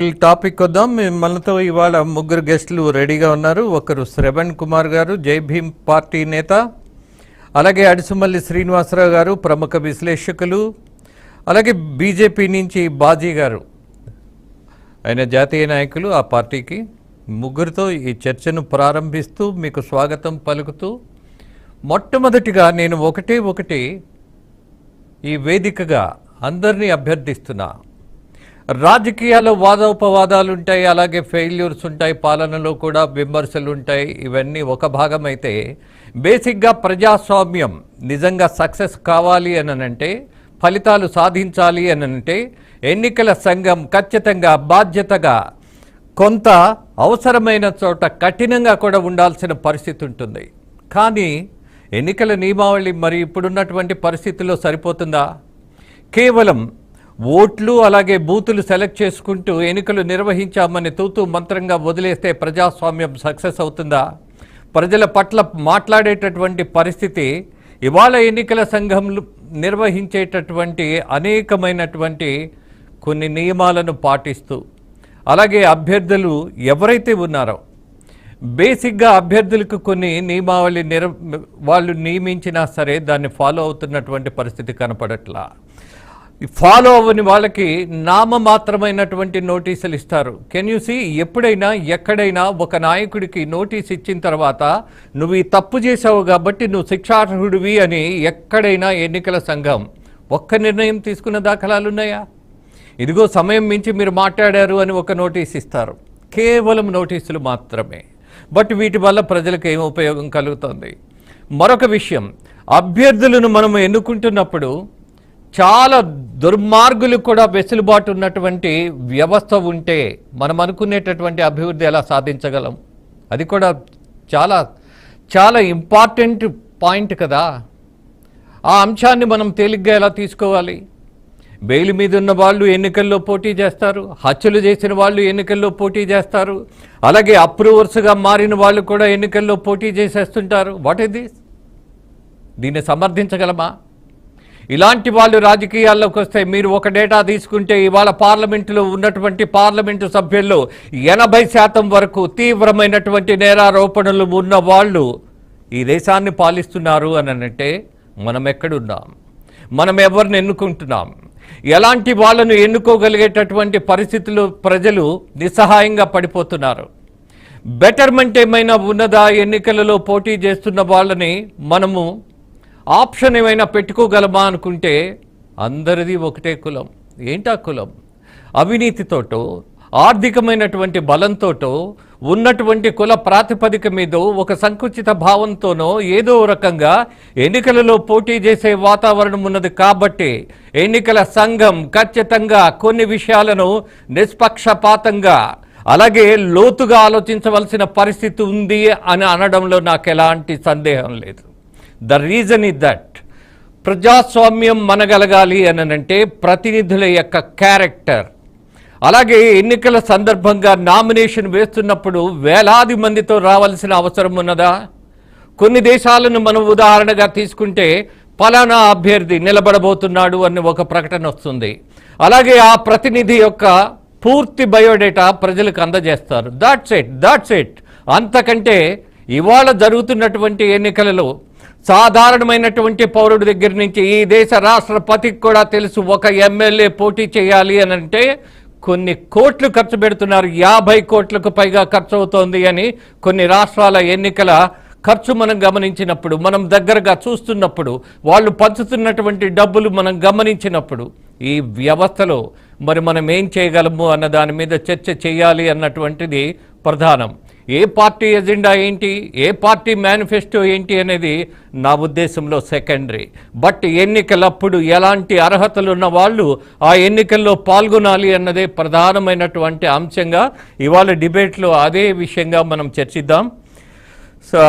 Topic వద్దాం. మనతో ఇవాళ ముగ్గురు గెస్టులు రెడీగా ఉన్నారు. ఒకరు శ్రవణ్ కుమార్ గారు, జై భీమ్ పార్టీ నేత, అలాగే అడిసుమల్లి శ్రీనివాసరావు గారు, ప్రముఖ విశ్లేషకులు, అలాగే బీజేపీ నుంచి బాజీ గారు, ఆయన జాతీయ నాయకులు ఆ పార్టీకి. ముగ్గురితో ఈ చర్చను ప్రారంభిస్తూ మీకు స్వాగతం పలుకుతూ, మొట్టమొదటిగా నేను ఒకటి ఈ వేదికగా అందరినీ అభ్యర్థిస్తున్నా. రాజకీయాల్లో వాదోపవాదాలు ఉంటాయి, అలాగే ఫెయిల్యూర్స్ ఉంటాయి, పాలనలో కూడా విమర్శలు ఉంటాయి. ఇవన్నీ ఒక భాగం అయితే, బేసిక్గా ప్రజాస్వామ్యం నిజంగా సక్సెస్ కావాలి అనంటే, ఫలితాలు సాధించాలి అనంటే, ఎన్నికల సంఘం ఖచ్చితంగా బాధ్యతగా కొంత అవసరమైన చోట కఠినంగా కూడా ఉండాల్సిన పరిస్థితి ఉంటుంది. కానీ ఎన్నికల నియమావళి మరి ఇప్పుడున్నటువంటి పరిస్థితుల్లో సరిపోతుందా? కేవలం ఓట్లు అలాగే బూతులు సెలెక్ట్ చేసుకుంటూ ఎన్నికలు నిర్వహించామని తూతూ మంత్రంగా వదిలేస్తే ప్రజాస్వామ్యం సక్సెస్ అవుతుందా? ప్రజల పట్ల మాట్లాడేటటువంటి పరిస్థితి ఇవాళ ఎన్నికల సంఘంలు నిర్వహించేటటువంటి అనేకమైనటువంటి కొన్ని నియమాలను పాటిస్తూ, అలాగే అభ్యర్థులు ఎవరైతే ఉన్నారో బేసిక్గా అభ్యర్థులకు కొన్ని నియమావళి వాళ్ళు నియమించినా సరే దాన్ని ఫాలో అవుతున్నటువంటి పరిస్థితి కనపడట్లా. ఫాలో అవ్వని వాళ్ళకి నామమాత్రమైనటువంటి నోటీసులు ఇస్తారు. Can you see? ఎప్పుడైనా ఎక్కడైనా ఒక నాయకుడికి నోటీస్ ఇచ్చిన తర్వాత నువ్వు ఈ తప్పు చేసావు కాబట్టి నువ్వు శిక్షార్హుడివి అని ఎక్కడైనా ఎన్నికల సంఘం ఒక్క నిర్ణయం తీసుకున్న దాఖలాలున్నాయా? ఇదిగో సమయం మించి మీరు మాట్లాడారు అని ఒక నోటీస్ ఇస్తారు. కేవలం నోటీసులు మాత్రమే. బట్ వీటి వల్ల ప్రజలకు ఏం ఉపయోగం కలుగుతుంది? మరొక విషయం, అభ్యర్థులను మనం ఎన్నుకుంటున్నప్పుడు చాలా దుర్మార్గులు కూడా వెసులుబాటు ఉన్నటువంటి వ్యవస్థ ఉంటే మనం అనుకునేటటువంటి అభివృద్ధి ఎలా సాధించగలం? అది కూడా చాలా చాలా ఇంపార్టెంట్ పాయింట్ కదా. ఆ అంశాన్ని మనం తేలిగ్గా ఎలా తీసుకోవాలి? బెయిల్ మీద ఉన్న వాళ్ళు ఎన్నికల్లో పోటీ చేస్తారు, హత్యలు చేసిన వాళ్ళు ఎన్నికల్లో పోటీ చేస్తారు, అలాగే అప్రూవర్స్గా మారిన వాళ్ళు కూడా ఎన్నికల్లో పోటీ చేసేస్తుంటారు. What is this? దీన్ని సమర్థించగలమా? ఇలాంటి వాళ్ళు రాజకీయాల్లోకి వస్తే మీరు ఒక డేటా తీసుకుంటే ఇవాళ పార్లమెంటులో ఉన్నటువంటి పార్లమెంటు సభ్యుల్లో 80% వరకు తీవ్రమైనటువంటి నేరారోపణలు ఉన్న వాళ్ళు ఈ దేశాన్ని పాలిస్తున్నారు అని అంటే మనం ఎక్కడున్నాం? మనం ఎవరిని ఎన్నుకుంటున్నాం? ఎలాంటి వాళ్ళను ఎన్నుకోగలిగేటటువంటి పరిస్థితులు ప్రజలు నిస్సహాయంగా పడిపోతున్నారు. బెటర్మెంట్ ఏమైనా ఉన్నదా? ఎన్నికలలో పోటీ చేస్తున్న వాళ్ళని మనము ఆప్షన్ ఏమైనా పెట్టుకోగలమా అనుకుంటే అందరిది ఒకటే కులం. ఏంటా కులం? అవినీతితోటో ఆర్థికమైనటువంటి బలంతోటో ఉన్నటువంటి కుల ప్రాతిపదిక మీద ఒక సంకుచిత భావంతోనో ఏదో రకంగా ఎన్నికలలో పోటీ చేసే వాతావరణం ఉన్నది. కాబట్టి ఎన్నికల సంఘం ఖచ్చితంగా కొన్ని విషయాలను నిష్పక్షపాతంగా అలాగే లోతుగా ఆలోచించవలసిన పరిస్థితి ఉంది అని అనడంలో నాకు ఎలాంటి సందేహం లేదు. ద రీజన్ ఇస్ దట్ ప్రజాస్వామ్యం మనగలగాలి అనంటే ప్రతినిధుల యొక్క క్యారెక్టర్, అలాగే ఎన్నికల సందర్భంగా నామినేషన్ వేస్తున్నప్పుడు వేలాది మందితో రావాల్సిన అవసరం ఉన్నదా? కొన్ని దేశాలను మనం ఉదాహరణగా తీసుకుంటే ఫలానా అభ్యర్థి నిలబడబోతున్నాడు అని ఒక ప్రకటన వస్తుంది. అలాగే ఆ ప్రతినిధి యొక్క పూర్తి బయోడేటా ప్రజలకు అందజేస్తారు. That's it. అంతకంటే ఇవాళ జరుగుతున్నటువంటి ఎన్నికలలో సాధారణమైనటువంటి పౌరుడి దగ్గర నుంచి ఈ దేశ రాష్ట్రపతికి కూడా తెలుసు ఒక ఎమ్మెల్యే పోటీ చేయాలి అని అంటే కొన్ని కోట్లు ఖర్చు పెడుతున్నారు. 50 కోట్లకు పైగా ఖర్చు అవుతోంది అని కొన్ని రాష్ట్రాల ఎన్నికల ఖర్చు మనం గమనించినప్పుడు, మనం దగ్గరగా చూస్తున్నప్పుడు, వాళ్ళు పంచుతున్నటువంటి డబ్బులు మనం గమనించినప్పుడు ఈ వ్యవస్థలో మరి మనం ఏం చేయగలము అన్న దాని మీద చర్చ చేయాలి అన్నటువంటిది ప్రధానం. ఏ పార్టీ ఎజెండా ఏంటి, ఏ పార్టీ మేనిఫెస్టో ఏంటి అనేది నా ఉద్దేశంలో సెకండరీ. బట్ ఎన్నికలప్పుడు ఎలాంటి అర్హతలు ఉన్న వాళ్ళు ఆ ఎన్నికల్లో పాల్గొనాలి అన్నదే ప్రధానమైనటువంటి అంశంగా ఇవాళ డిబేట్లో అదే విషయంగా మనం చర్చిద్దాం. సో